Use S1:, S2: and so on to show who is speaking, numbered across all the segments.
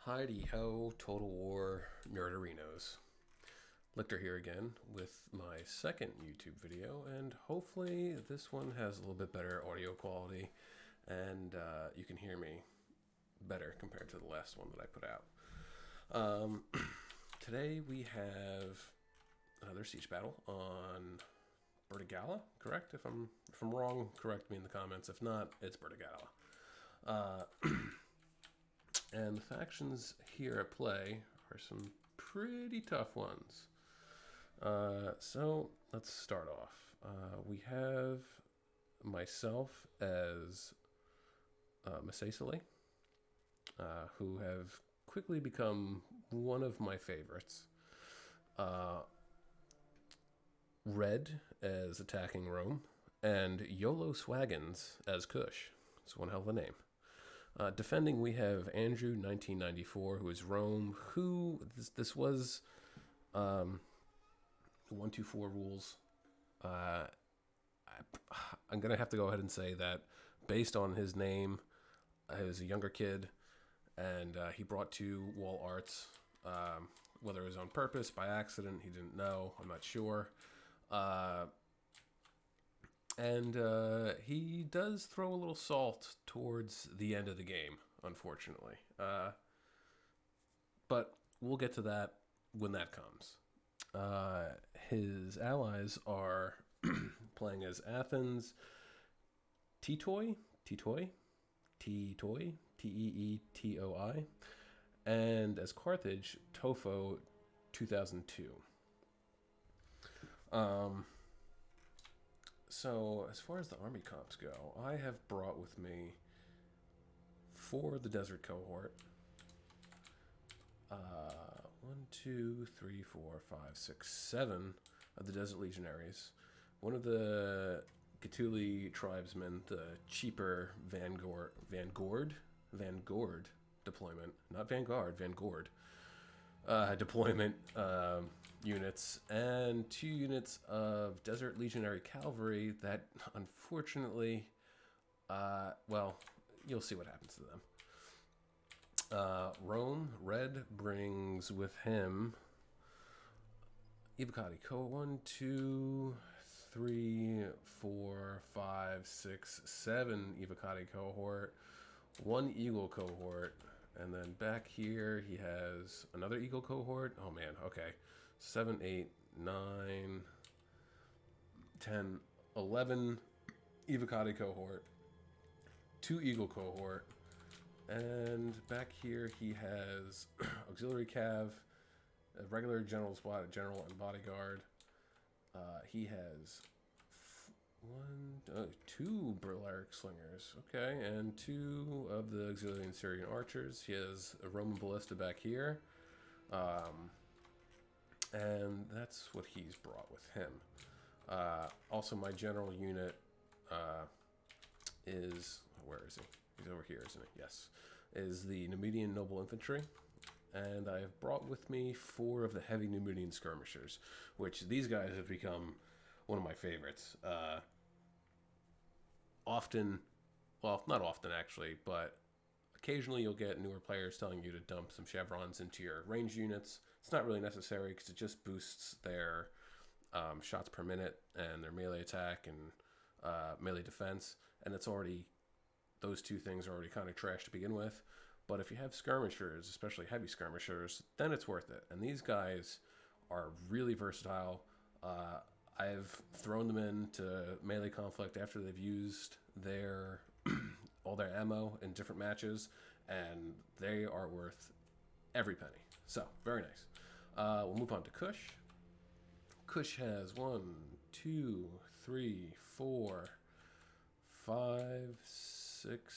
S1: Heidi-ho, Total War Nerdarinos. Lichter here again with my second YouTube video, and hopefully this one has a little bit better audio quality and you can hear me better compared to the last one that I put out. Today we have another siege battle on Bertigala, correct? If I'm wrong, correct me in the comments. If not, it's Bertigala. And the factions here at play are some pretty tough ones. So let's start off. We have myself as Massaisili, who have quickly become one of my favorites. Red as attacking Rome, and Yolo Swaggins as Kush. It's one hell of a name. Defending, we have Andrew, 1994, who is Rome, who, this was 1-2-4 rules. I'm going to have to go ahead and say that based on his name, he was a younger kid, and he brought 2 wall arts, whether it was on purpose, by accident, he didn't know, I'm not sure. And he does throw a little salt towards the end of the game, unfortunately. But we'll get to that when that comes. His allies are playing as Athens, Teetoi, Teetoi, and as Carthage, Tofo, 2002. So, as far as the army comps go, I have brought with me for the desert cohort 1, 2, 3, 4, 5, 6, 7 of the desert legionaries. One of the Gatuli tribesmen, the cheaper Vanguard deployment, not Vanguard, Vanguard deployment units, and 2 units of Desert Legionary Cavalry that, unfortunately, well, you'll see what happens to them. Rome, Red, brings with him Ivocati cohort 1, 2, 3, 4, 5, 6, 7 Ivocati cohort, 1 Eagle cohort, and then back here he has another Eagle cohort. Oh man, okay. 7, 8, 9, 10, 11 Ivocati cohort, 2 Eagle cohort, and back here he has auxiliary cav, a regular general squad, general and bodyguard. He has 2 Balearic slingers, okay, and 2 of the auxiliary and Syrian archers. He has a Roman ballista back here. And that's what he's brought with him. Also, my general unit is... Where is he? He's over here, isn't he? Yes. Is the Numidian Noble Infantry. And I have brought with me 4 of the heavy Numidian skirmishers, which these guys have become one of my favorites. Often, well, not often actually, but occasionally you'll get newer players telling you to dump some chevrons into your ranged units. It's not really necessary because it just boosts their shots per minute and their melee attack and melee defense. And it's already, those 2 things are already kind of trash to begin with. But if you have skirmishers, especially heavy skirmishers, then it's worth it. And these guys are really versatile. I've thrown them into melee conflict after they've used their all their ammo in different matches, and they are worth every penny. So, very nice. We'll move on to Kush. Kush has 1, 2, 3, 4, 5, 6,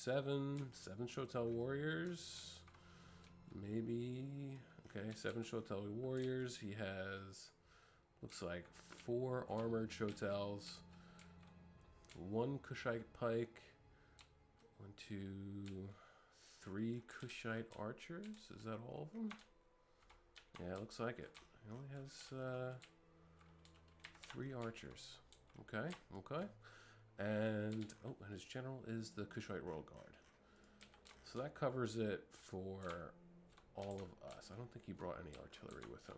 S1: 7 Shotel warriors. Maybe, okay, 7 Shotel warriors. He has, looks like 4 armored Shotels, 1 Kushite pike, 1, 2, 3 Kushite archers. Is that all of them? Yeah, it looks like it. He only has 3 archers. Okay, okay. And, oh, and his general is the Kushite Royal Guard. So that covers it for all of us. I don't think he brought any artillery with him.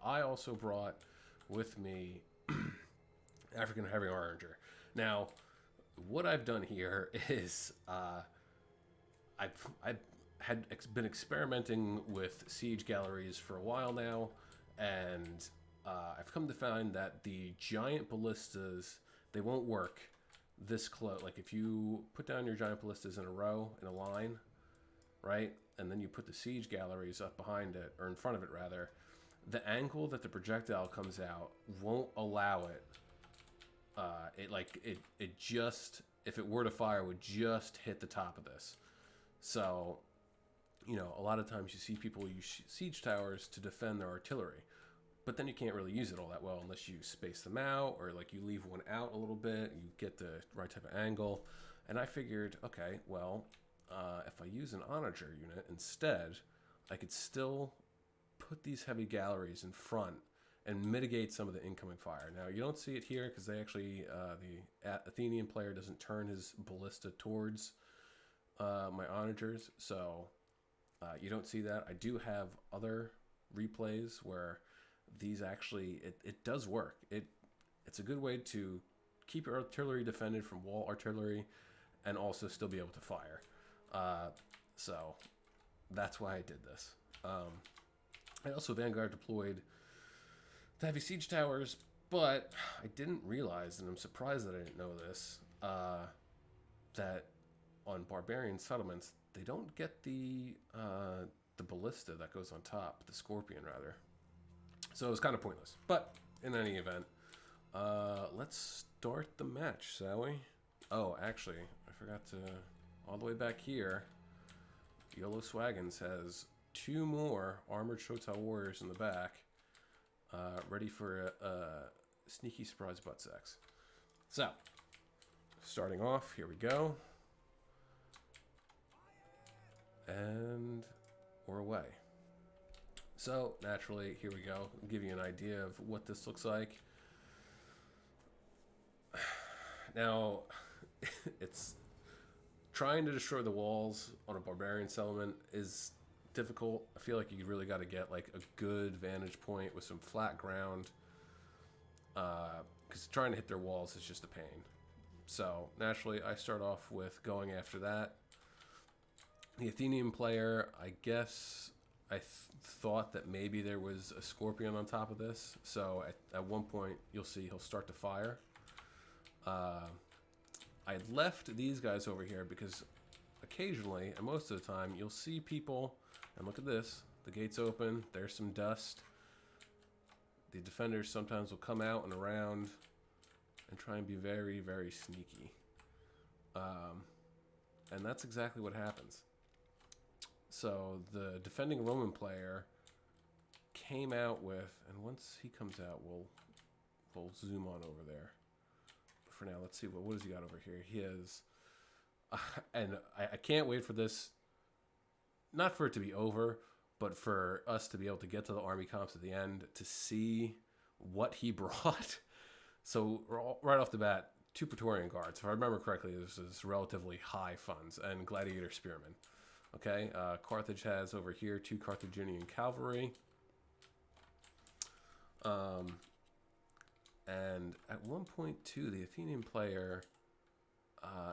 S1: I also brought with me African Heavy Archer. Now, what I've done here is I've been experimenting with siege galleries for a while now, and I've come to find that the giant ballistas, they won't work this close. Like if you put down your giant ballistas in a row, in a line, right, and then you put the siege galleries up behind it, or in front of it rather, the angle that the projectile comes out won't allow it. It just, if it were to fire, would just hit the top of this. So, you know, a lot of times you see people use siege towers to defend their artillery, but then you can't really use it all that well unless you space them out, or like you leave one out a little bit, you get the right type of angle. And I figured, okay, well, if I use an onager unit instead, I could still put these heavy galleries in front and mitigate some of the incoming fire. Now, you don't see it here because they actually, the Athenian player doesn't turn his ballista towards my onagers, so you don't see that. I do have other replays where these actually, it does work. It's a good way to keep your artillery defended from wall artillery and also still be able to fire. So that's why I did this. I also Vanguard deployed the heavy siege towers, but I didn't realize, and I'm surprised that I didn't know this, that on barbarian settlements they don't get the ballista that goes on top, the scorpion rather. So it was kind of pointless. But in any event, let's start the match, shall we? Oh, actually, I forgot to, all the way back here, YOLO Swaggins has 2 more armored Shotai warriors in the back, ready for a sneaky surprise butt sex. So, starting off, here we go. And we're away. So, naturally, here we go. I'll give you an idea of what this looks like. Now, it's trying to destroy the walls on a barbarian settlement is difficult. I feel like you really got to get like a good vantage point with some flat ground, because trying to hit their walls is just a pain. So naturally I start off with going after that. The Athenian player, I guess I thought that maybe there was a scorpion on top of this, so at one point you'll see he'll start to fire. I left these guys over here because occasionally, and most of the time, you'll see people, and look at this, the gate's open, there's some dust. The defenders sometimes will come out and around and try and be very, very sneaky. And that's exactly what happens. So the defending Roman player came out with, and once he comes out, we'll zoom on over there. But for now, let's see, what has he got over here? He has, and I can't wait for this, not for it to be over, but for us to be able to get to the army comps at the end to see what he brought. So right off the bat, 2 Praetorian guards. If I remember correctly, this is relatively high funds, and gladiator spearmen. Okay, Carthage has over here 2 Carthaginian cavalry. And at one point, too, the Athenian player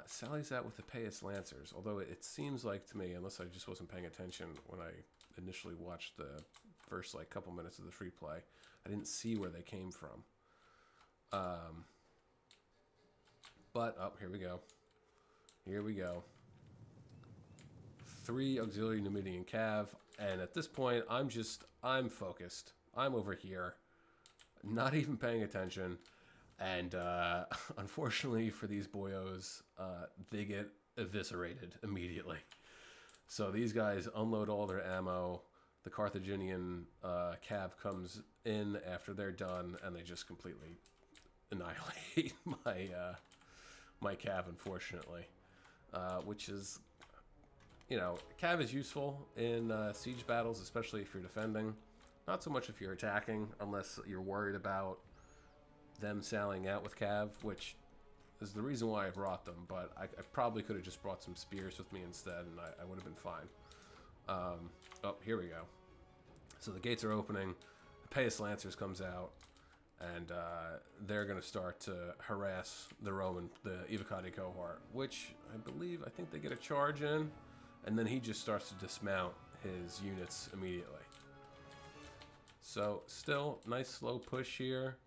S1: sallies out with the Pais Lancers, although it seems like to me, unless I just wasn't paying attention when I initially watched the first like couple minutes of the free play, I didn't see where they came from. But, oh, here we go. Here we go. 3 auxiliary Numidian cav, and at this point, I'm focused. I'm over here, not even paying attention, and unfortunately for these boyos, they get eviscerated immediately. So these guys unload all their ammo. The Carthaginian cav comes in after they're done, and they just completely annihilate my cav, unfortunately. Which is, you know, cav is useful in siege battles, especially if you're defending. Not so much if you're attacking, unless you're worried about them sallying out with cav, which is the reason why I brought them, but I probably could have just brought some spears with me instead, and I would have been fine. Oh, here we go. So the gates are opening. Epeius Lancers comes out, and they're going to start to harass the Evocati cohort, which I think they get a charge in, and then he just starts to dismount his units immediately. So still, nice slow push here.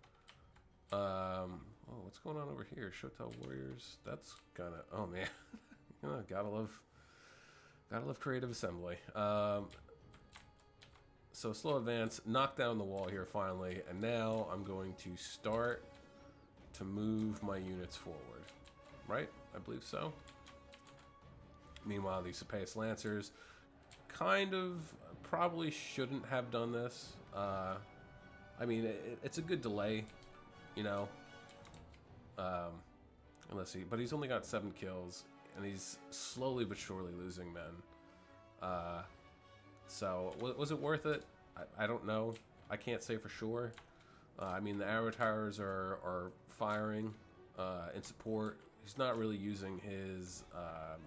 S1: Oh, what's going on over here? Shotel Warriors. That's kind of, oh man, gotta love creative assembly. So slow advance, knock down the wall here finally, and now I'm going to start to move my units forward. Right? I believe so. Meanwhile, these Epeius Lancers kind of probably shouldn't have done this. I mean, it's a good delay, you know. Let's see, but he's only got 7 kills, and he's slowly but surely losing men. So, was it worth it? I don't know. I can't say for sure. I mean, the arrow towers are firing in support. He's not really using his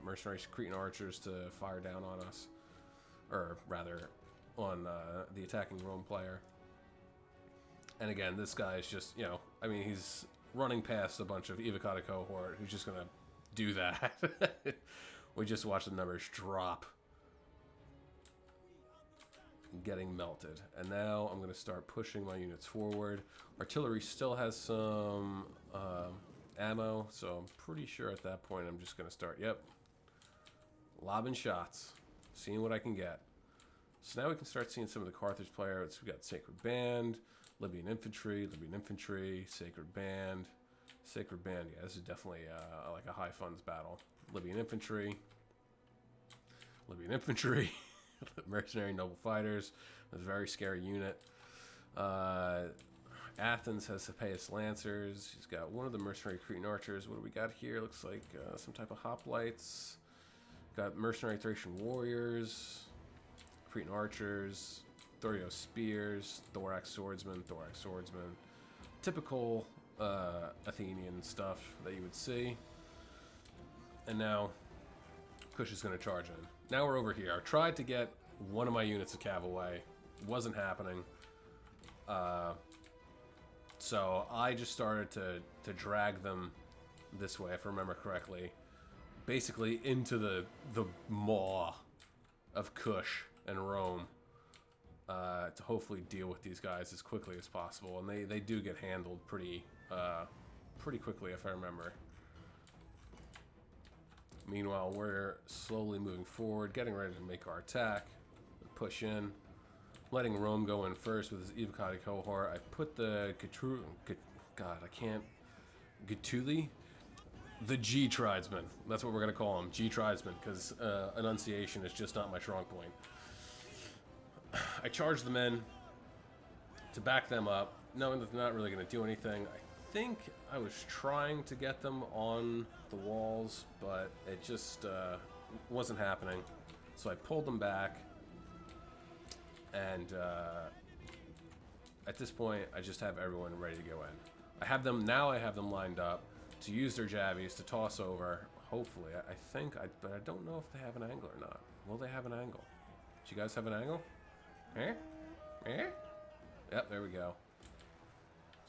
S1: mercenary Cretan archers to fire down on us. Or, rather, on the attacking Rome player. And again, this guy is just, I mean, he's running past a bunch of Evocati cohort who's just going to do that. We just watched the numbers drop. Getting melted. And now I'm going to start pushing my units forward. Artillery still has some ammo, so I'm pretty sure at that point I'm just going to start, lobbing shots. Seeing what I can get. So now we can start seeing some of the Carthage players. We got Sacred Band, Libyan Infantry, Sacred Band. Sacred Band, yeah, this is definitely like a high funds battle. Libyan Infantry. Mercenary Noble Fighters. That's a very scary unit. Athens has Epeius Lancers. He's got one of the mercenary Cretan archers. What do we got here? Looks like some type of hoplites. Got mercenary Thracian warriors, Cretan archers, Thorio spears, thorax swordsman. Typical Athenian stuff that you would see. And now Kush is going to charge in. Now we're over here. I tried to get one of my units of cav away. Wasn't happening. So I just started to drag them this way, if I remember correctly. Basically into the maw of Kush and Rome to hopefully deal with these guys as quickly as possible. And they do get handled pretty quickly, if I remember. Meanwhile, we're slowly moving forward, getting ready to make our attack, push in, letting Rome go in first with his Evocati cohort. I put the Gatuli, the G Tridesman. That's what we're gonna call him, G Tridesman, because enunciation is just not my strong point. I charged them in to back them up, knowing that they're not really gonna do anything. I think I was trying to get them on the walls, but it just wasn't happening. So I pulled them back, and at this point, I just have everyone ready to go in. I have them lined up to use their jabbies to toss over. Hopefully, but I don't know if they have an angle or not. Will they have an angle? Do you guys have an angle? Yep, there we go.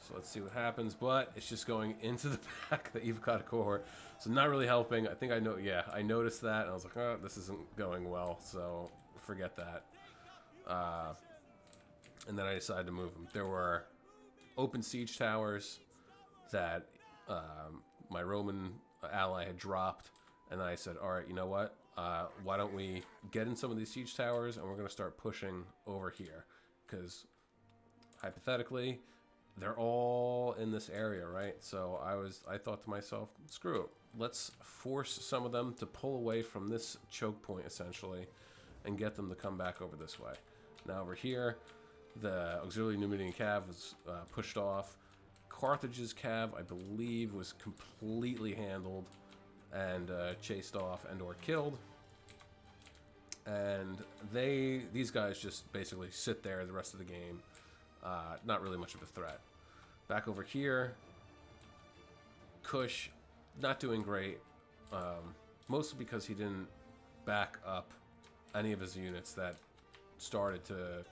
S1: So let's see what happens, but it's just going into the back of the Evocati cohort, so not really helping. I think I noticed that, and I was like, oh, this isn't going well, so forget that. And then I decided to move them. There were open siege towers that my Roman ally had dropped, and I said, all right, you know what? Why don't we get in some of these siege towers, and we're going to start pushing over here, because hypothetically, they're all in this area, right? So I thought to myself, screw it. Let's force some of them to pull away from this choke point, essentially, and get them to come back over this way. Now over here, the auxiliary Numidian cav was pushed off. Carthage's cav, I believe, was completely handled and chased off and or killed. And these guys just basically sit there the rest of the game. Not really much of a threat. Back over here, Kush not doing great, mostly because he didn't back up any of his units that started to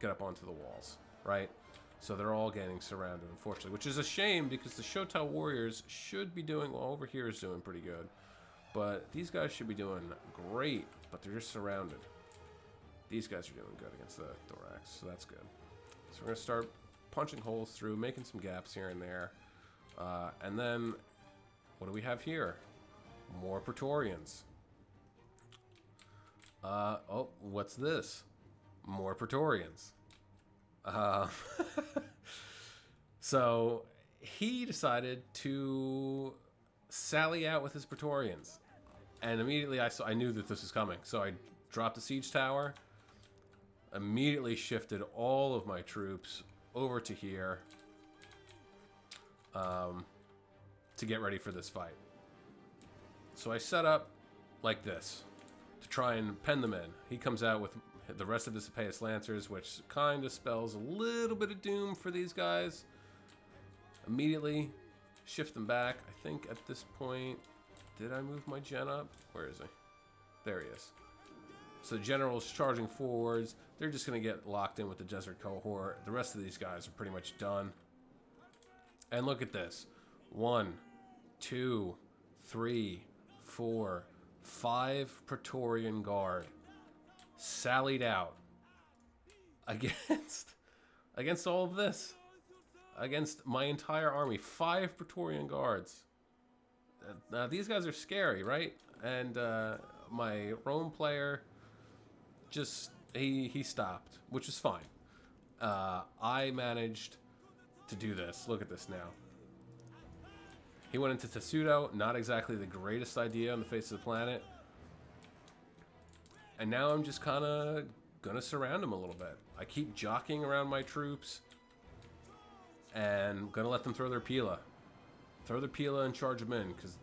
S1: get up onto the walls, right? So they're all getting surrounded, unfortunately, which is a shame because the Shotel Warriors should be doing, well, over here is doing pretty good. But these guys should be doing great, but they're just surrounded. These guys are doing good against the Thorax, so that's good. So we're going to start punching holes through, making some gaps here and there. And then, what do we have here? More Praetorians. Oh, what's this? More Praetorians. So he decided to sally out with his Praetorians, and immediately I knew that this was coming. So I dropped the siege tower, immediately shifted all of my troops over to here to get ready for this fight. So I set up like this to try and pen them in. He comes out with the rest of his Epeius Lancers, which kind of spells a little bit of doom for these guys. Immediately shift them back. I think at this point, did I move my gen up? Where is he? There he is. So the general's charging forwards. They're just going to get locked in with the Desert Cohort. The rest of these guys are pretty much done. And look at this. 1, 2, 3, 4, 5 Praetorian Guard sallied out against all of this, against my entire army. 5 Praetorian Guards. Now these guys are scary, right? And my Rome player just he stopped, which is fine. I managed to do this. Look at this now. He went into Tessuto, not exactly the greatest idea on the face of the planet. And now I'm just kind of gonna surround him a little bit. I keep jockeying around my troops and gonna let them throw their Pila. Throw their Pila and charge them in, because,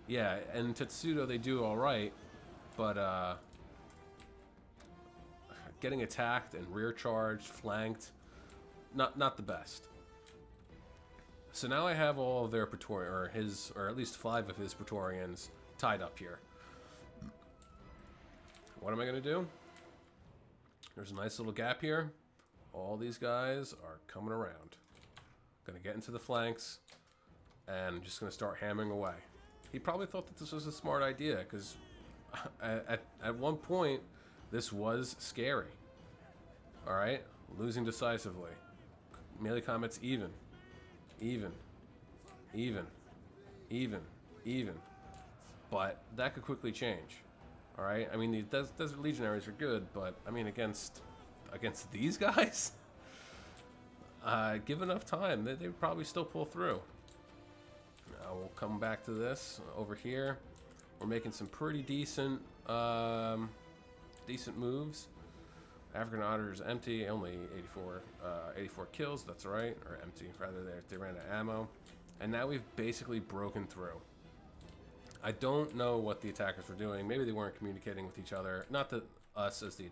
S1: yeah, in Tetsudo they do alright, but getting attacked and rear charged, flanked, not the best. So now I have all of their Praetorian, or at least 5 of his Praetorians tied up here. What am I going to do? There's a nice little gap here. All these guys are coming around. Going to get into the flanks, and I'm just going to start hammering away. He probably thought that this was a smart idea, because at one point, this was scary. Alright? Losing decisively. Melee combat's even. Even. But that could quickly change. Alright? I mean, the Desert Legionaries are good, but, I mean, against these guys? Give enough time, they would probably still pull through. Now we'll come back to this over here. We're making some pretty decent moves. African Otter is empty, only 84 kills, that's right, or empty, rather they ran out of ammo. And now we've basically broken through. I don't know what the attackers were doing. Maybe they weren't communicating with each other. Not that us as the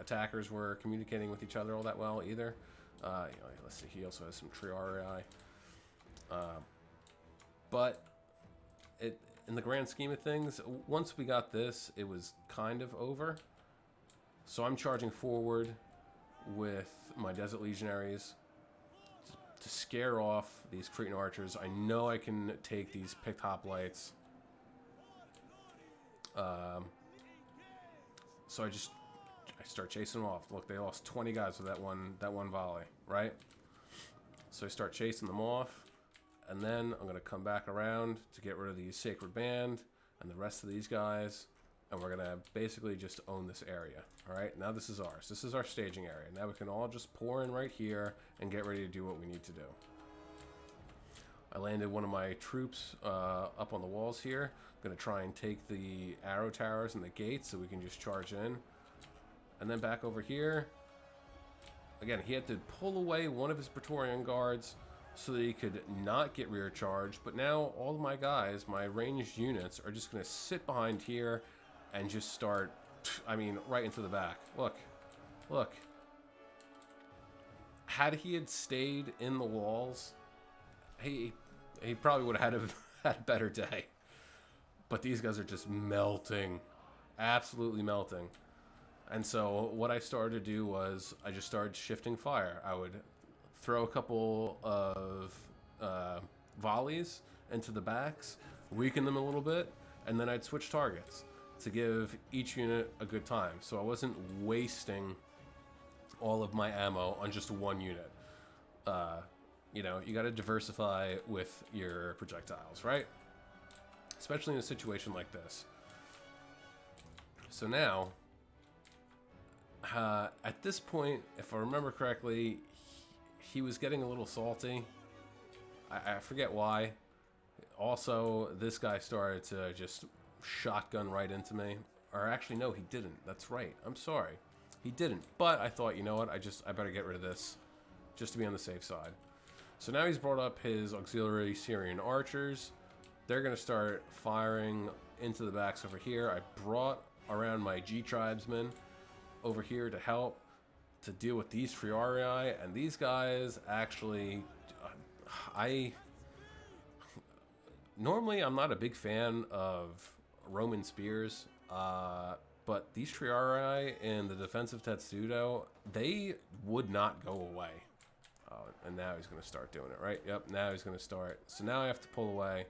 S1: attackers were communicating with each other all that well either. Let's see, he also has some Triarii. But in the grand scheme of things, once we got this, it was kind of over. So I'm charging forward with my Desert Legionaries to scare off these Cretan archers. I know I can take these picked hoplites. So I start chasing them off. Look, they lost 20 guys with that one volley, right? So I start chasing them off, and then I'm gonna come back around to get rid of the Sacred Band and the rest of these guys. And we're going to basically just own this area. Alright, now this is ours. This is our staging area. Now we can all just pour in right here and get ready to do what we need to do. I landed one of my troops up on the walls here. I'm going to try and take the arrow towers and the gates so we can just charge in. And then back over here. Again, he had to pull away one of his Praetorian guards so that he could not get rear charged. But now all of my guys, my ranged units, are just going to sit behind here and just start, I mean, right into the back. Look. Had he stayed in the walls, he probably would have had a better day. But these guys are just melting. Absolutely melting. And so what I started to do was I just started shifting fire. I would throw a couple of volleys into the backs, weaken them a little bit, and then I'd switch targets to give each unit a good time. So I wasn't wasting all of my ammo on just one unit. You know, you got to diversify with your projectiles, right? Especially in a situation like this. So now, at this point, if I remember correctly, he was getting a little salty. I forget why. Also, this guy started to just shotgun right into me. Or actually, no, he didn't. That's right. I'm sorry. He didn't. But I thought, you know what? I better get rid of this just to be on the safe side. So now he's brought up his auxiliary Syrian archers. They're going to start firing into the backs over here. I brought around my G tribesmen over here to help to deal with these Praetorian, and these guys actually, normally I'm not a big fan of Roman spears, but these Praetorian in the defensive Tetsudo, they would not go away. Oh, and now he's going to start doing it, right? Yep, now he's going to start. So now I have to pull away,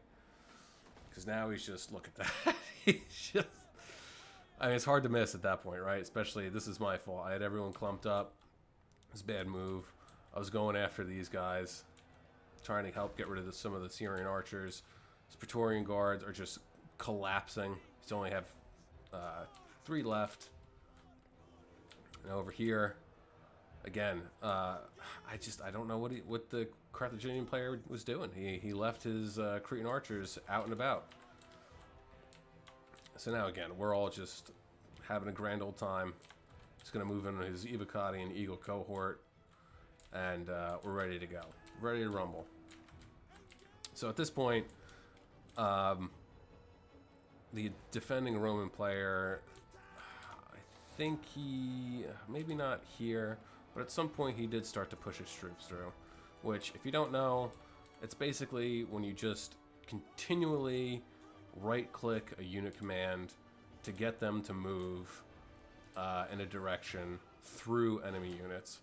S1: because now he's just, look at that. He's just, I mean, it's hard to miss at that point, right? Especially, this is my fault. I had everyone clumped up. It was a bad move. I was going after these guys, trying to help get rid of some of the Syrian archers. His Praetorian guards are just collapsing. He's only have 3 left. And over here, again, I don't know what the Carthaginian player was doing. He left his Cretan archers out and about. So now again, we're all just having a grand old time. He's going to move in his Evocati and Eagle cohort, and we're ready to go. Ready to rumble. So at this point, the defending Roman player, I think he, maybe not here, but at some point he did start to push his troops through, which, if you don't know, it's basically when you just continually right-click a unit command to get them to move in a direction through enemy units,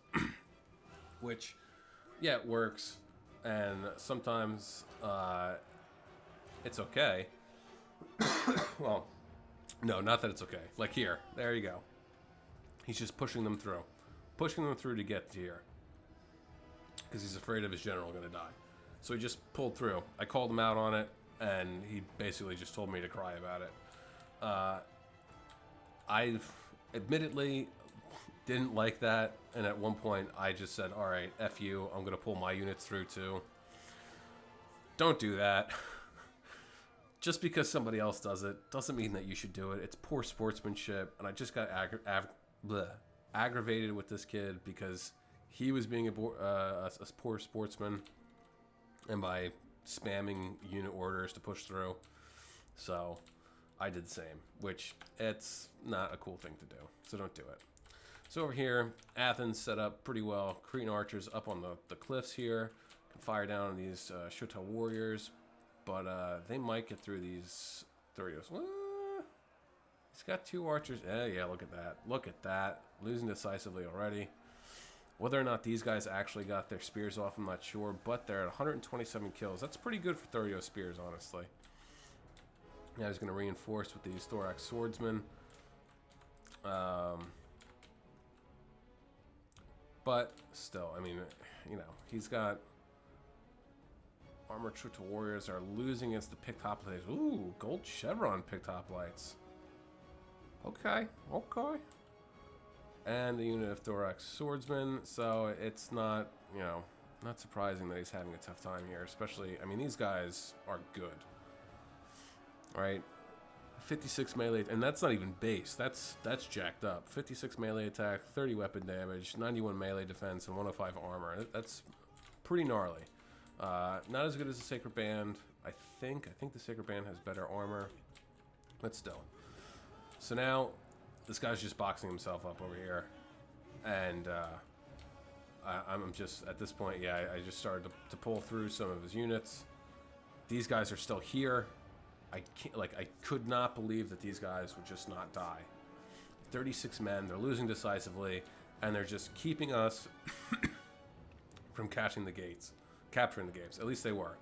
S1: which, yeah, it works, and sometimes it's okay. Well, no, not that it's okay. Like here, there you go. He's just pushing them through to get to here, because he's afraid of his general going to die. So he just pulled through. I called him out on it, and he basically just told me to cry about it. I admittedly didn't like that, and at one point I just said, all right, F you, I'm going to pull my units through too. Don't do that. Just because somebody else does it doesn't mean that you should do it. It's poor sportsmanship, and I just got aggravated with this kid because he was being a poor sportsman, and by spamming unit orders to push through. So I did the same, which it's not a cool thing to do, so don't do it. So over here, Athens set up pretty well. Cretan archers up on the cliffs here can fire down on these Shota warriors, but they might get through these 30s. He's got 2 archers. Yeah, look at that. Look at that. Losing decisively already. Whether or not these guys actually got their spears off, I'm not sure, but they're at 127 kills. That's pretty good for 30 spears, honestly. Now he's going to reinforce with these thorax swordsmen. But still, I mean, you know, he's got armored troop warriors are losing against the Pictoplites. Ooh, gold chevron Pictoplites. Okay. And a unit of thorax swordsmen, so it's not, you know, not surprising that he's having a tough time here, especially, I mean, these guys are good. Right? 56 melee, and that's not even base. That's jacked up. 56 melee attack, 30 weapon damage, 91 melee defense, and 105 armor. That's pretty gnarly. Not as good as the Sacred Band. I think the Sacred Band has better armor, but still. So now this guy's just boxing himself up over here, and I'm just at this point. Yeah, I just started to pull through some of his units. These guys are still here. I can't, like, I could not believe that these guys would just not die. 36 men, they're losing decisively, and they're just keeping us from capturing the gates. At least they were.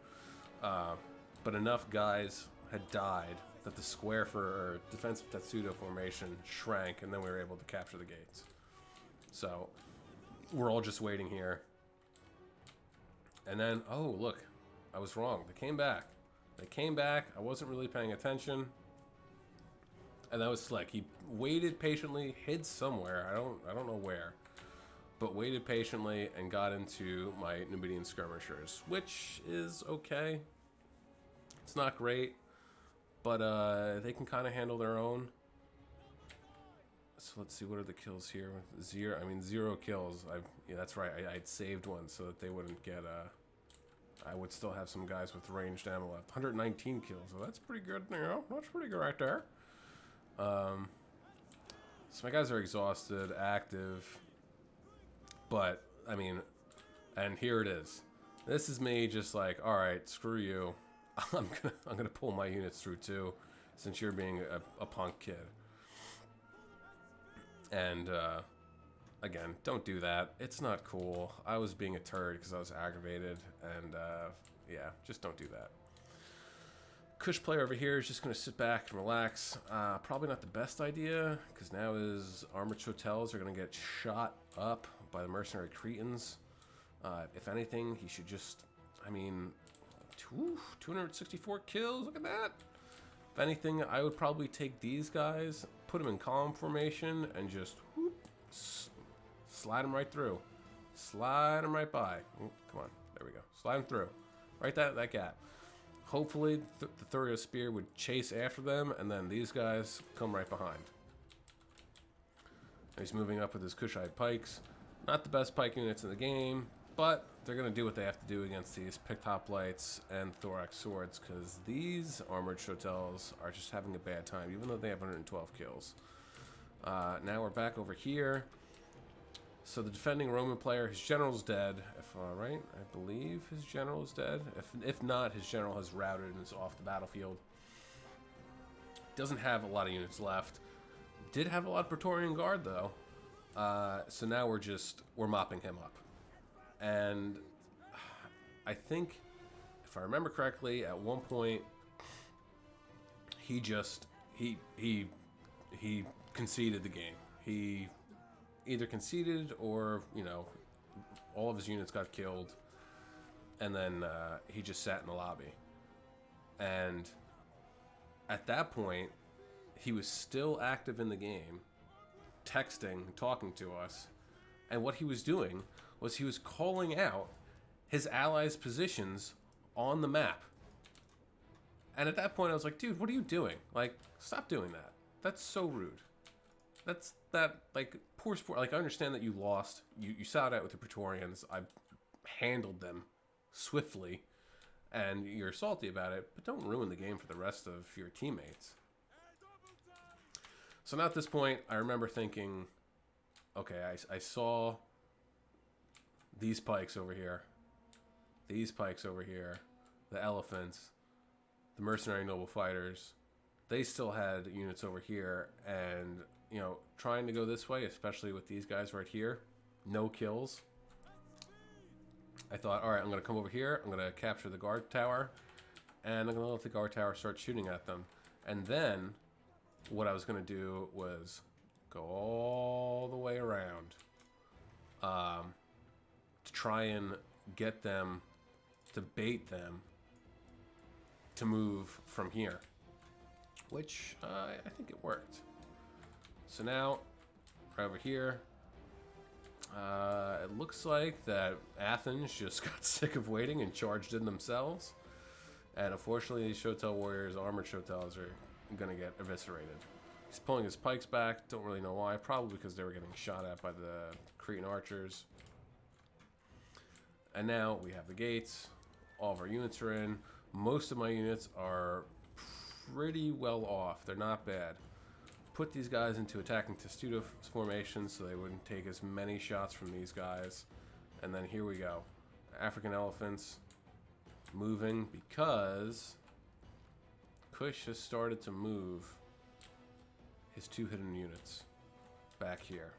S1: But enough guys had died that the square for defensive Tetsudo formation shrank, and then we were able to capture the gates. So we're all just waiting here. And then, oh, look, I was wrong. They came back. I wasn't really paying attention. And that was slick. He waited patiently, hid somewhere. I don't know where. But waited patiently and got into my Numidian skirmishers, which is okay. It's not great, but they can kind of handle their own. So let's see, what are the kills here? 0 kills. Yeah, that's right. I'd saved one so that they wouldn't get I would still have some guys with ranged ammo left. 119 kills. So that's pretty good. You know, that's pretty good right there. So my guys are exhausted, active, but I mean, and here it is. This is me just like, all right, screw you. I'm gonna pull my units through too, since you're being a punk kid. And again, don't do that. It's not cool. I was being a turd because I was aggravated, and yeah, just don't do that. Kush player over here is just going to sit back and relax. Probably not the best idea, because now his armored hotels are going to get shot up by the mercenary Cretans. If anything, he should just, I mean, 264 kills, look at that. If anything, I would probably take these guys, put them in column formation, and just whoop, slide them right through. Slide them right by. Come on, there we go. Slide them through. Right that gap. Hopefully, the Thurio Spear would chase after them, and then these guys come right behind. He's moving up with his Kushite pikes. Not the best pike units in the game, but they're going to do what they have to do against these picked hoplites and thorax swords, because these armored shotels are just having a bad time, even though they have 112 kills. Now we're back over here. So the defending Roman player, his general's dead. Right? I believe his general is dead. If not, his general has routed and is off the battlefield. Doesn't have a lot of units left. Did have a lot of Praetorian Guard, though. So now we're mopping him up. And I think, if I remember correctly, at one point, he conceded the game. He either conceded or, you know, all of his units got killed, and then he just sat in the lobby. And at that point, he was still active in the game, texting, talking to us, and what he was doing was he was calling out his allies' positions on the map. And at that point, I was like, dude, what are you doing? Like, stop doing that. That's so rude. That's like, poor sport. Like, I understand that you lost. You sat out with the Praetorians. I handled them swiftly, and you're salty about it, but don't ruin the game for the rest of your teammates. So now at this point, I remember thinking, okay, I saw these pikes over here, the elephants, the mercenary noble fighters. They still had units over here, and, you know, trying to go this way, especially with these guys right here, no kills. I thought, all right, I'm going to come over here, I'm going to capture the guard tower, and I'm going to let the guard tower start shooting at them. And then what I was going to do was go all the way around to try and get them, to bait them to move from here, which I think it worked. So now, right over here, it looks like that Athens just got sick of waiting and charged in themselves. And unfortunately, these Shotel warriors, armored Shotels, are going to get eviscerated. He's pulling his pikes back. Don't really know why. Probably because they were getting shot at by the Cretan archers. And now we have the gates. All of our units are in. Most of my units are pretty well off. They're not bad. Put these guys into attacking testudo formation so they wouldn't take as many shots from these guys. And then here we go. African elephants. moving because Kush has started to move his 2 hidden units back here.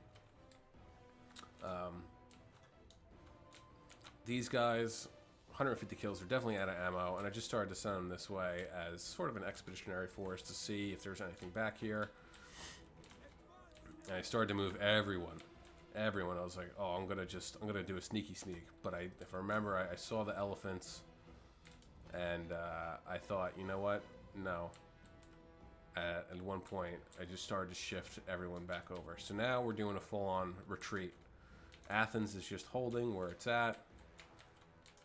S1: These guys, 150 kills, are definitely out of ammo, and I just started to send them this way as sort of an expeditionary force to see if there's anything back here. And I started to move everyone. I was like, oh, I'm gonna do a sneaky sneak. But if I remember, I saw the elephants, and I thought, you know what? No. At one point, I just started to shift everyone back over. So now we're doing a full-on retreat. Athens is just holding where it's at.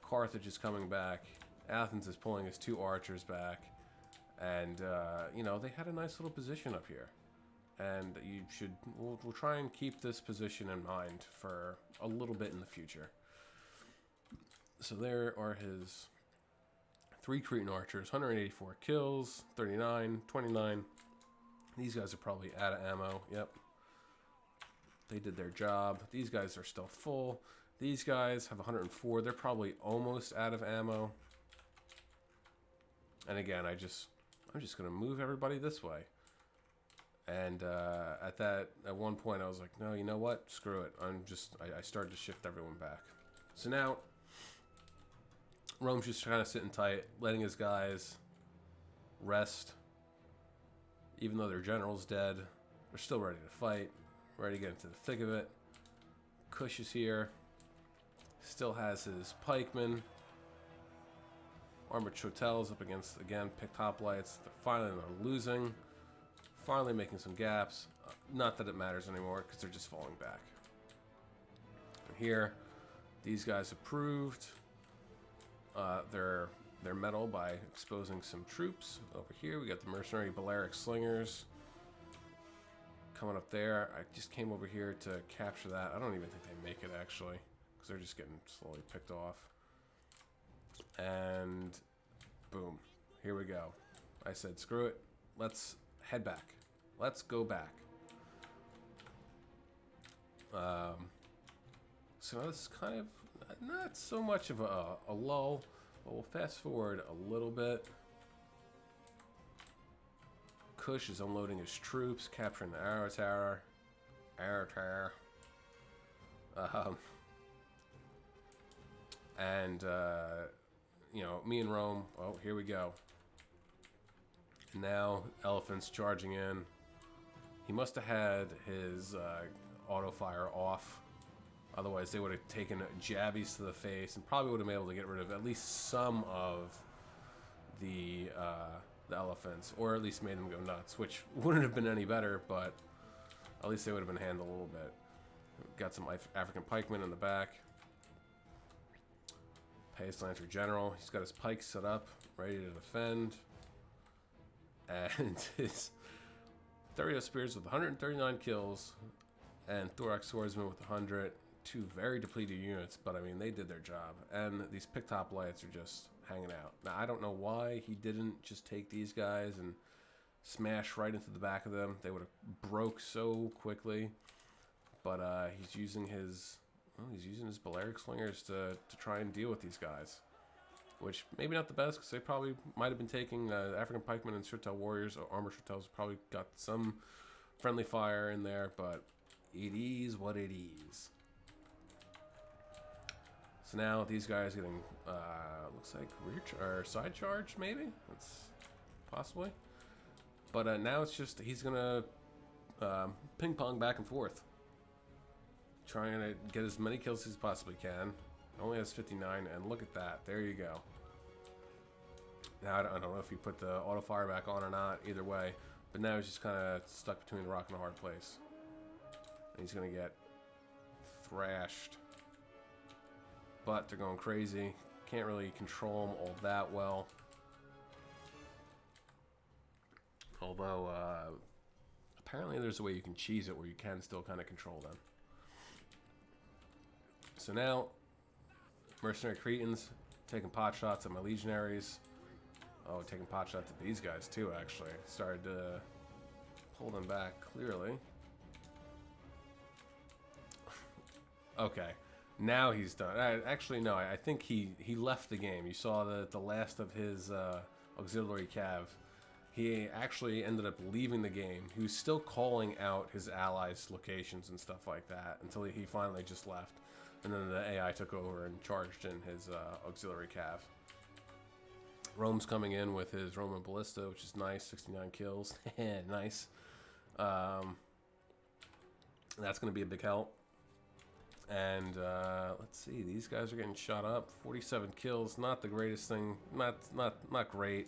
S1: Carthage is coming back. Athens is pulling his 2 archers back. And, you know, they had a nice little position up here. And we'll try and keep this position in mind for a little bit in the future. So there are his 3 Cretan archers, 184 kills, 39, 29. These guys are probably out of ammo. Yep. They did their job. These guys are still full. These guys have 104. They're probably almost out of ammo. And again, I'm just going to move everybody this way. And at one point, I was like, no, you know what? Screw it. I started to shift everyone back. So now, Rome's just kind of sitting tight, letting his guys rest. Even though their general's dead, they're still ready to fight, ready to get into the thick of it. Kush is here. Still has his pikemen. Armored Chotels up against, again, picked hoplites. They're losing. Finally making some gaps. Not that it matters anymore, because they're just falling back. And here, these guys have proved their mettle by exposing some troops. Over here, we got the mercenary Balearic Slingers coming up there. I just came over here to capture that. I don't even think they make it, actually, because they're just getting slowly picked off. And boom, here we go. I said, screw it. Let's head back. Let's go back. So now this is kind of not so much of a lull, but we'll fast forward a little bit. Kush is unloading his troops, capturing the Arrow Tower. And you know, me and Rome, oh, here we go. Now, elephants charging in. He must have had his auto fire off. Otherwise, they would have taken jabbies to the face and probably would have been able to get rid of at least some of the elephants, or at least made them go nuts, which wouldn't have been any better, but at least they would have been handled a little bit. Got some African pikemen in the back. Pace Lancer General. He's got his pikes set up, ready to defend. And his Thurio Spears with 139 kills, and Thorax Swordsman with 100. 2 very depleted units, but I mean, they did their job. And these picked hoplites are just hanging out. Now, I don't know why he didn't just take these guys and smash right into the back of them. They would have broke so quickly. But he's using his Balearic Slingers to try and deal with these guys. Which, maybe not the best, because they probably might have been taking African pikemen and Chottel warriors, or armored Chotels probably got some friendly fire in there, but it is what it is. So now these guys getting, looks like rear or side charge, maybe? That's possibly. But now it's just, he's going to ping pong back and forth. Trying to get as many kills as he possibly can. Only has 59, and look at that. There you go. Now, I don't know if he put the auto fire back on or not, either way. But now he's just kind of stuck between a rock and a hard place. And he's going to get thrashed. But they're going crazy. Can't really control them all that well. Although, apparently there's a way you can cheese it where you can still kind of control them. So now, mercenary Cretans taking pot shots at my legionaries. Oh, taking pot shots at these guys too, actually. Started to pull them back clearly. Okay. Now he's done. Actually, no. I think he left the game. You saw the last of his auxiliary cav. He actually ended up leaving the game. He was still calling out his allies' locations and stuff like that until he finally just left. And then the AI took over and charged in his auxiliary cav. Rome's coming in with his Roman Ballista, which is nice. 69 kills. Nice. That's going to be a big help. And let's see, these guys are getting shot up. 47 kills, not the greatest thing. Not great.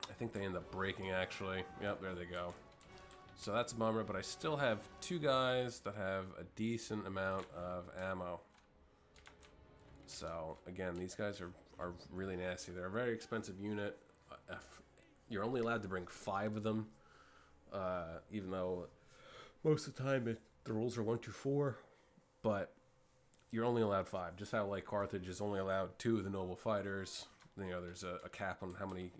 S1: I think they end up breaking, actually. Yep, there they go. So that's a bummer, but I still have two guys that have a decent amount of ammo. So again, these guys are really nasty. They're a very expensive unit. You're only allowed to bring 5 of them, even though most of the time the rules are 1 to 4, but you're only allowed 5. Just how like Carthage is only allowed 2 of the noble fighters. You know, there's a cap on how many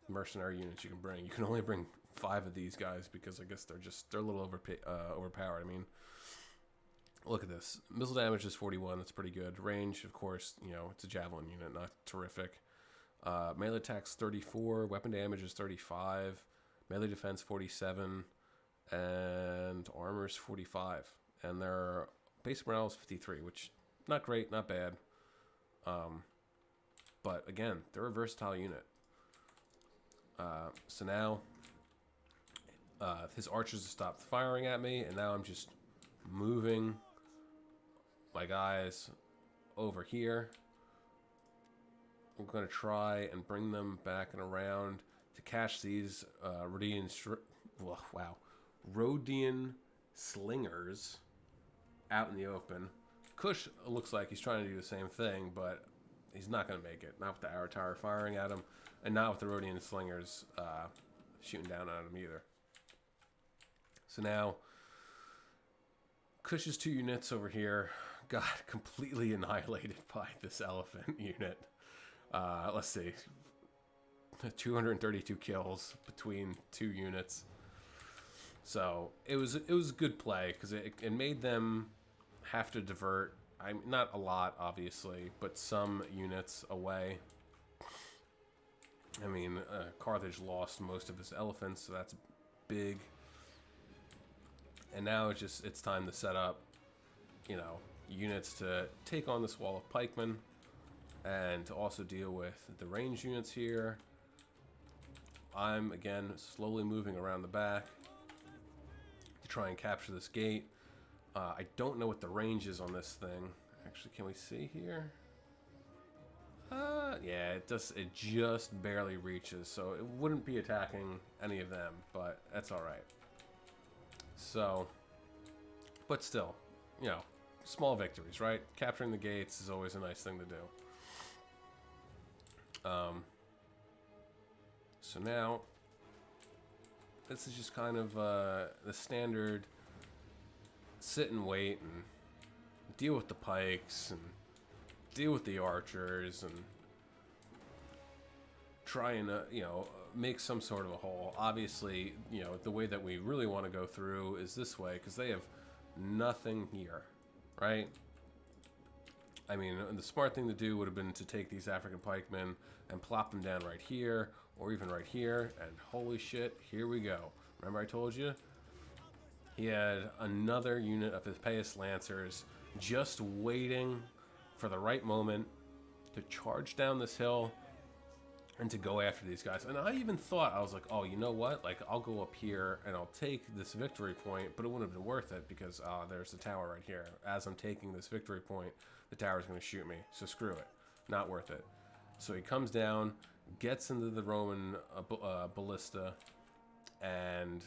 S1: mercenary units you can bring. You can only bring 5 of these guys because I guess they're a little overpowered. I mean, look at this. Missile damage is 41. That's pretty good. Range, of course, you know, it's a javelin unit, not terrific. Melee attack's 34. Weapon damage is 35. Melee defense 47. And armor's 45. And their basic morale is 53, which not great, not bad. But again, they're a versatile unit. So now his archers have stopped firing at me, and now I'm just moving my guys over here. I'm going to try and bring them back and around to catch these Rhodian slingers out in the open. Kush looks like he's trying to do the same thing, but he's not going to make it. Not with the arrow tower firing at him, and not with the Rhodian slingers shooting down at him either. So now, Kush's 2 units over here got completely annihilated by this elephant unit. Let's see, 232 kills between 2 units. So it was a good play because it made them have to divert. Not a lot, obviously, but some units away. I mean, Carthage lost most of his elephants, so that's big. And now it's time to set up, you know, units to take on this wall of pikemen, and to also deal with the range units here. I'm again slowly moving around the back to try and capture this gate. I don't know what the range is on this thing. Actually, can we see here? Yeah, it just barely reaches, so it wouldn't be attacking any of them, but that's all right. So, but still, you know, small victories, right? Capturing the gates is always a nice thing to do. So now, this is just kind of the standard sit and wait and deal with the pikes and deal with the archers and try and, you know, make some sort of a hole. Obviously, you know, the way that we really want to go through is this way because they have nothing here, right? I mean, the smart thing to do would have been to take these African pikemen and plop them down right here or even right here, and holy shit, here we go. Remember I told you? He had another unit of his Payas Lancers just waiting for the right moment to charge down this hill and to go after these guys. And I even thought, I was like, oh, you know what? Like, I'll go up here and I'll take this victory point, but it wouldn't have been worth it because there's the tower right here. As I'm taking this victory point, the tower's going to shoot me. So screw it. Not worth it. So he comes down, gets into the Roman ballista, and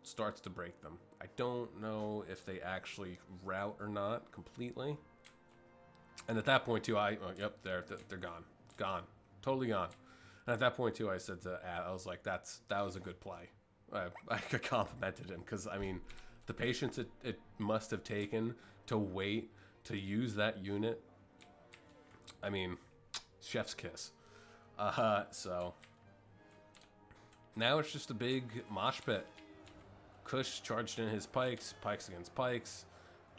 S1: starts to break them. I don't know if they actually rout or not completely. And at that point, too, yep, they're gone. Gone. Totally gone. And at that point, too, I said to Ad, I was like, that was a good play. I complimented him because, I mean, the patience it must have taken to wait to use that unit. I mean, chef's kiss. So now it's just a big mosh pit. Kush charged in his pikes against pikes.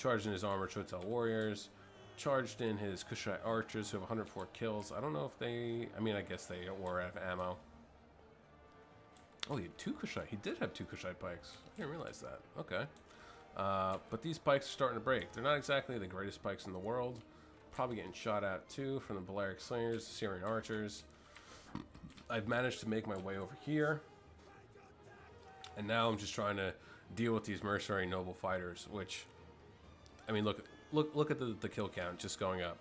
S1: charged in his armored Chotel warriors, charged in his Kushite archers who have 104 kills. I don't know if they... I mean, I guess they were out of ammo. Oh, he had 2 Kushite. He did have 2 Kushite pikes. I didn't realize that. Okay. But these pikes are starting to break. They're not exactly the greatest pikes in the world. Probably getting shot at too from the Balearic Slingers, the Syrian archers. I've managed to make my way over here. And now I'm just trying to deal with these mercenary noble fighters, which... I mean, look at the kill count just going up.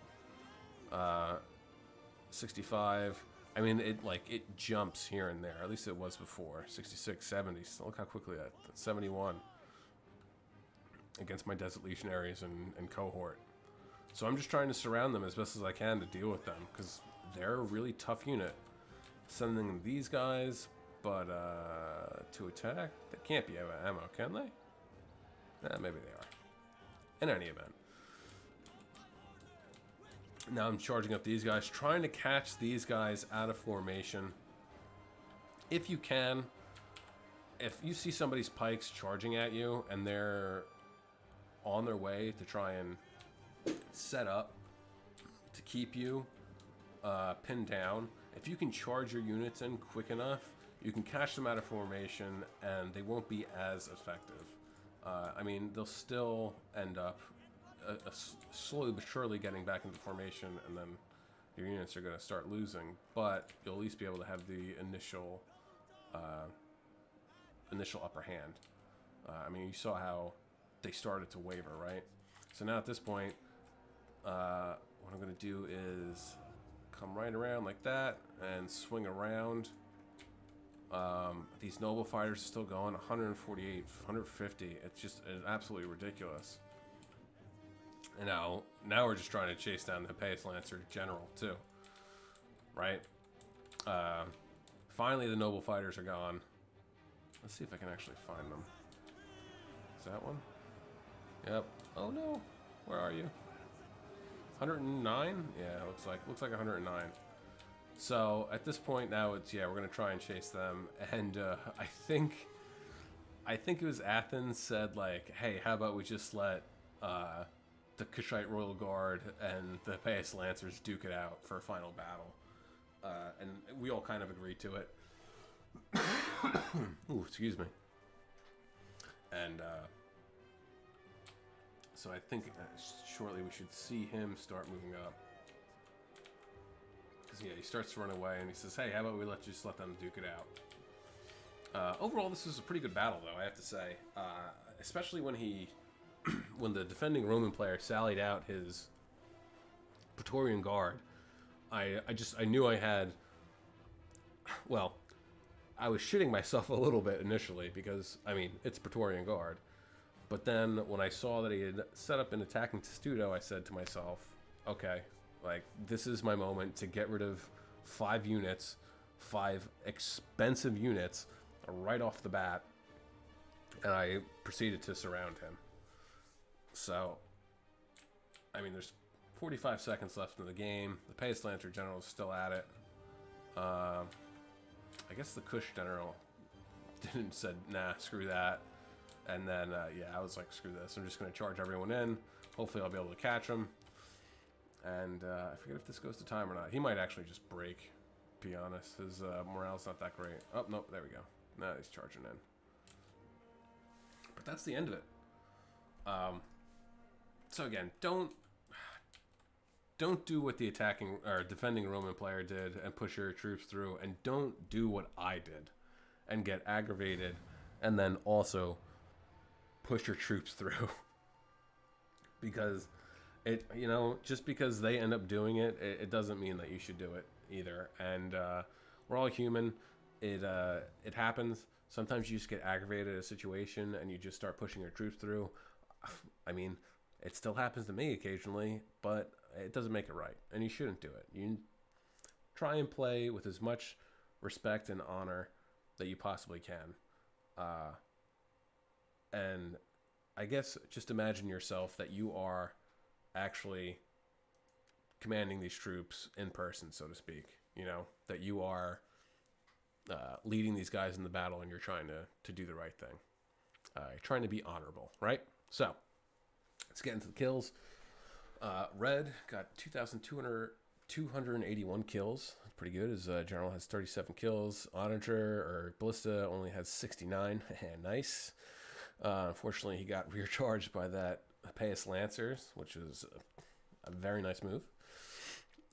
S1: 65. I mean, it jumps here and there. At least it was before. 66, 70. So look how quickly that's 71 against my Desert Legionaries and cohort. So I'm just trying to surround them as best as I can to deal with them, because they're a really tough unit. Sending these guys, but to attack, they can't be out of ammo, can they? Maybe they are. In any event. Now I'm charging up these guys, trying to catch these guys out of formation. If you can, if you see somebody's pikes charging at you and they're on their way to try and set up to keep you pinned down, if you can charge your units in quick enough, you can catch them out of formation and they won't be as effective. I mean, they'll still end up slowly but surely getting back into formation, and then your units are going to start losing, but you'll at least be able to have the initial upper hand. I mean, you saw how they started to waver, right? So now at this point, what I'm going to do is come right around like that and swing around. These noble fighters are still going 148, 150. It's just absolutely ridiculous. And now we're just trying to chase down the Hippeus Lancer General too, right? Finally, the noble fighters are gone. Let's see if I can actually find them. Is that one? Yep. Oh no, where are you? 109? Yeah, looks like 109. So at this point now, it's we're gonna try and chase them, and I think it was Athens said like, hey, how about we just let the Kushite Royal Guard and the Hippeus Lancers duke it out for a final battle, and we all kind of agreed to it. Ooh, excuse me. And so I think shortly we should see him start moving up. Because he starts to run away and he says, hey, how about we just let them duke it out. Overall, this was a pretty good battle, though, I have to say. Especially when when the defending Roman player sallied out his Praetorian Guard. I knew I had... Well, I was shitting myself a little bit initially because, I mean, it's Praetorian Guard. But then when I saw that he had set up an attacking Testudo, I said to myself, okay, like, this is my moment to get rid of 5 units, 5 expensive units, right off the bat. And I proceeded to surround him. So, I mean, there's 45 seconds left in the game. The Hippeus Lancer General is still at it. I guess the Kush General said, nah, screw that. And then, I was like, screw this. I'm just going to charge everyone in. Hopefully I'll be able to catch him. And I forget if this goes to time or not. He might actually just break, to be honest. His morale's not that great. Oh, nope, there we go. Now he's charging in. But that's the end of it. So again, don't do what the attacking or defending Roman player did and push your troops through, and don't do what I did and get aggravated and then also push your troops through. Because just because they end up doing it, it doesn't mean that you should do it either. And we're all human. It happens. Sometimes you just get aggravated at a situation and you just start pushing your troops through. I mean, it still happens to me occasionally, but it doesn't make it right, and you shouldn't do it. You try and play with as much respect and honor that you possibly can. And I guess just imagine yourself that you are actually commanding these troops in person, so to speak. That you are leading these guys in the battle, and you're trying to do the right thing. You're trying to be honorable, right? So, Let's get into the kills. Red got 2,281 kills. Pretty good. His general has 37 kills. Onager or Ballista only has 69. Nice. Unfortunately, he got rear charged by that Apaeus Lancers, which was a very nice move.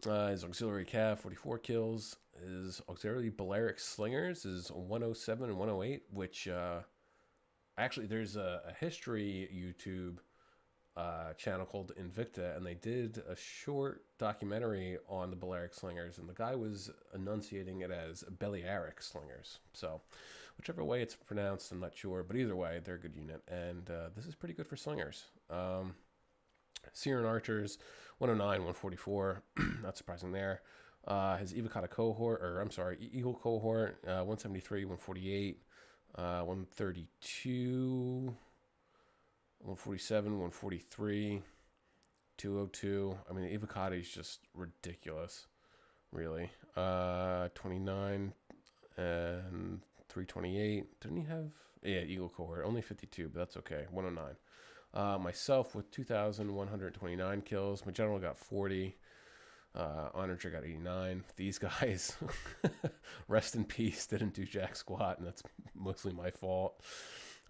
S1: His auxiliary cav, 44 kills. His auxiliary Balearic Slingers is 107 and 108, which actually there's a history YouTube channel called Invicta, and they did a short documentary on the Balearic Slingers, and the guy was enunciating it as Balearic Slingers. So whichever way it's pronounced, I'm not sure, but either way, they're a good unit, and this is pretty good for Slingers. Syrian Archers, 109, 144, not surprising there. His Evocata cohort, or I'm sorry, Eagle cohort, 173, 148, 132, 147, 143, 202. I mean, the Evocata is just ridiculous, really. 29 and 328. Didn't he have? Yeah, Eagle cohort, only 52, but that's okay. 109. Myself with 2,129 kills. My general got 40. Onager got 89. These guys, rest in peace, didn't do jack squat, and that's mostly my fault.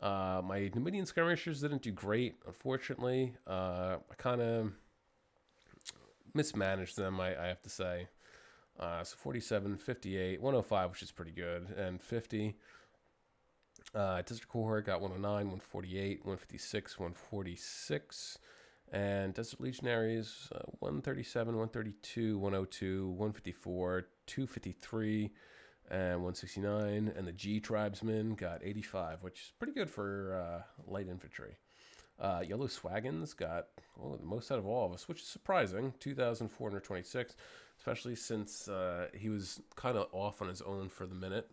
S1: My Numidian skirmishers didn't do great, unfortunately. I kind of mismanaged them, I have to say. So 47, 58, 105, which is pretty good, and 50. Desert Cohort got 109, 148, 156, 146. And Desert Legionaries, 137, 132, 102, 154, 253, and 169. And the G Tribesmen got 85, which is pretty good for light infantry. Yellow Swagons got the most out of all of us, which is surprising, 2,426, especially since he was kind of off on his own for the minute.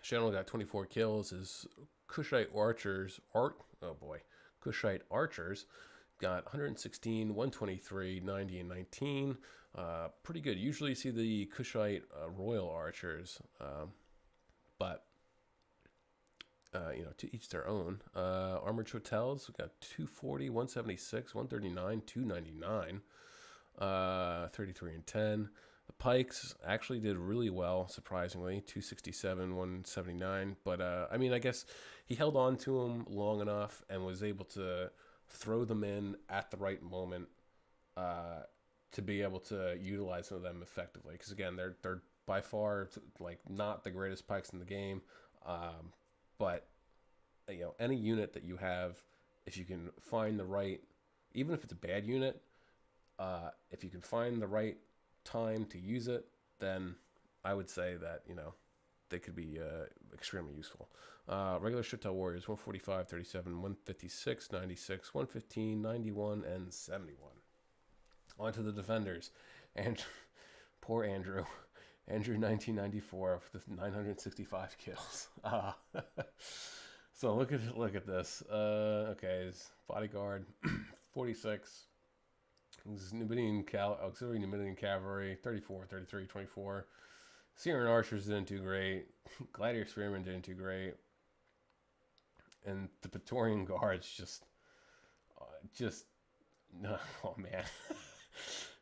S1: General got 24 kills. His Kushite Archers got 116, 123, 90, and 19. Pretty good. Usually you see the Kushite Royal Archers, but to each their own. Armored Hotels got 240, 176, 139, 299, 33, and 10. The Pikes actually did really well, surprisingly, 267, 179. But, I guess he held on to them long enough and was able to throw them in at the right moment to be able to utilize some of them effectively. Because, again, they're by far, not the greatest Pikes in the game. But, any unit that you have, if you can find the right, even if it's a bad unit, if you can find the right time to use it, then I would say that they could be extremely useful. Regular Shuttel Warriors, 145, 37, 156, 96, 115, 91, and 71. On to the Defenders, and poor Andrew 1994 with 965 kills. So look at this. Okay, his bodyguard 46. His auxiliary Numidian cavalry, 34, 33, 24. Syrian Archers didn't do great. Gladiator Spearmen didn't do great. And the Praetorian Guards just, oh man.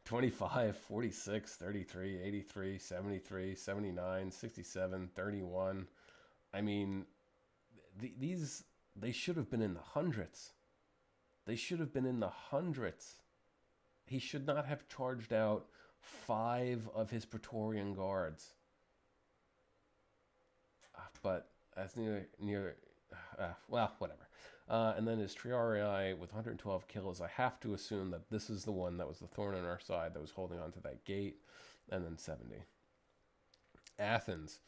S1: 25, 46, 33, 83, 73, 79, 67, 31. I mean, they should have been in the hundreds. They should have been in the hundreds. He should not have charged out 5 of his Praetorian Guards. But that's well, whatever. And then his Triarii with 112 kills. I have to assume that this is the one that was the thorn in our side that was holding on to that gate. And then 70. Athens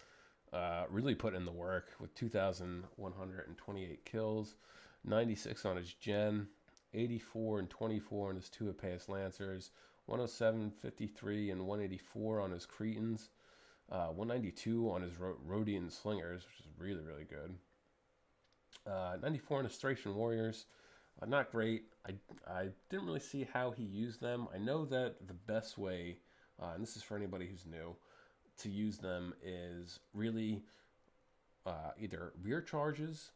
S1: really put in the work with 2,128 kills. 96 on his gen. 84 and 24 on his 2 Apaeus Lancers, 107, 53, and 184 on his Cretans, 192 on his Rhodian Slingers, which is really, really good. 94 on his Thracian Warriors, not great. I didn't really see how he used them. I know that the best way, and this is for anybody who's new, to use them is really either rear charges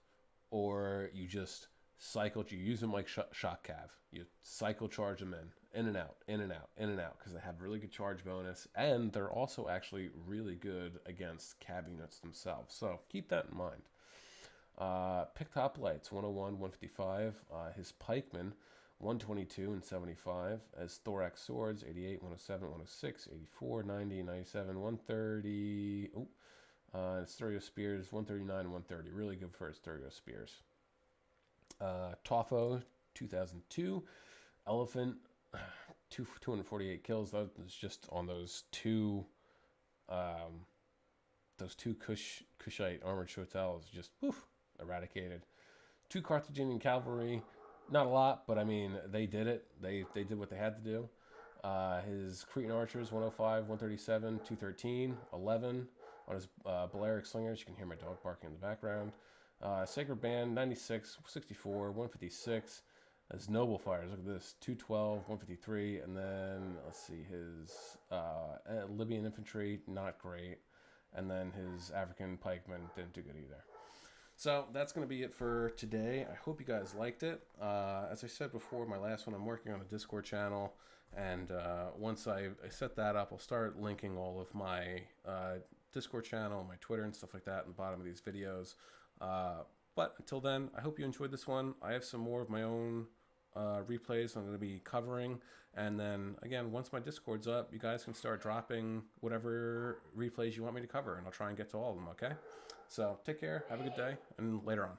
S1: or you just cycle. You use them like shock cav. You cycle charge them in and out, in and out, in and out, because they have really good charge bonus, and they're also actually really good against cab units themselves. So keep that in mind. Picked hoplites 101, 155. His pikemen 122 and 75. As thorax swords 88, 107, 106, 84, 90, 97, 130. Stereo spears 139, 130. Really good for his stereo spears. Tofo 2002. Elephant 248 kills. That was just on those two Kushite armored Chotels, just eradicated. 2 Carthaginian cavalry, not a lot, but I mean they did it. They did what they had to do. His Cretan archers 105, 137, 213, 11 on his Balearic slingers. You can hear my dog barking in the background. Sacred Band 96, 64, 156. His noble fighters, look at this, 212, 153, and then let's see, his Libyan infantry, not great, and then his African pikemen didn't do good either. So that's going to be it for today. I hope you guys liked it. As I said before, my last one, I'm working on a Discord channel, and once I set that up, I'll start linking all of my Discord channel, my Twitter, and stuff like that in the bottom of these videos. But until then, I hope you enjoyed this one. I have some more of my own replays I'm going to be covering, and then again, once my Discord's up, you guys can start dropping whatever replays you want me to cover, and I'll try and get to all of them. Okay, so take care, have a good day, and later on.